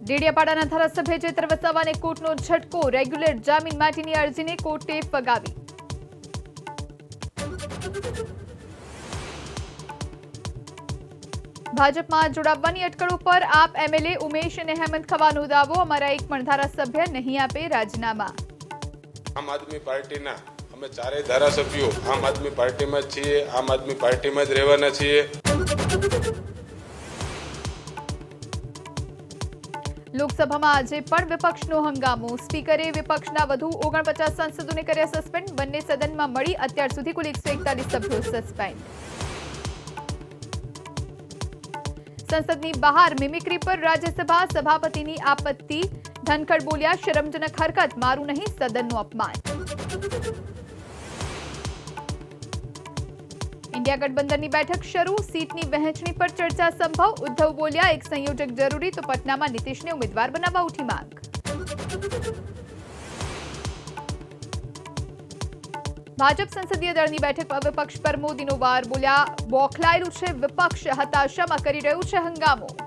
ડેડિયાપાડાના ધારાસભ્ય ચેતર વસાવાને કોર્ટનો ઝટકો, રેગ્યુલર જામીન માટેની અરજીને કોર્ટે ફગાવી. ભાજપમાં જોડાવવાની અટકળો પર આપ એમએલએ ઉમેશ અને હેમંત ખવાનો દાવો, અમારા એક પણ ધારાસભ્ય નહીં આપે રાજીનામા. આમ આદમી પાર્ટીના અમે ચારેય ધારાસભ્યો આમ આદમી પાર્ટીમાં જ છીએ, આમ આદમી પાર્ટીમાં જ રહેવાના છીએ. લોકસભામાં આજે પણ વિપક્ષનો હંગામો, સ્પીકરે વિપક્ષના વધુ 49 સાંસદોને કર્યા સસ્પેન્ડ. બંને સદનમાં મળી અત્યાર સુધી કુલ 141 સભ્યો સસ્પેન્ડ. સંસદની બહાર મિમિક્રી પર રાજ્યસભા સભાપતિની આપત્તિ, ધનખડ બોલ્યા, શરમજનક હરકત, મારું નહીં સદનનું અપમાન. ઇન્ડિયા ગઠબંધનની બેઠક શરૂ, સીટની વહેંચણી પર ચર્ચા સંભવ. ઉદ્ધવ બોલ્યા, એક સંયોજક જરૂરી, તો પટનામાં નીતિશને ઉમેદવાર બનાવવા ઉઠી માંગ. ભાજપ સંસદીય દળની બેઠક વિપક્ષ પર મોદીનો વાર, બોલ્યા, બોખલાયેલું છે વિપક્ષ, હતાશામાં કરી રહ્યું છે હંગામો.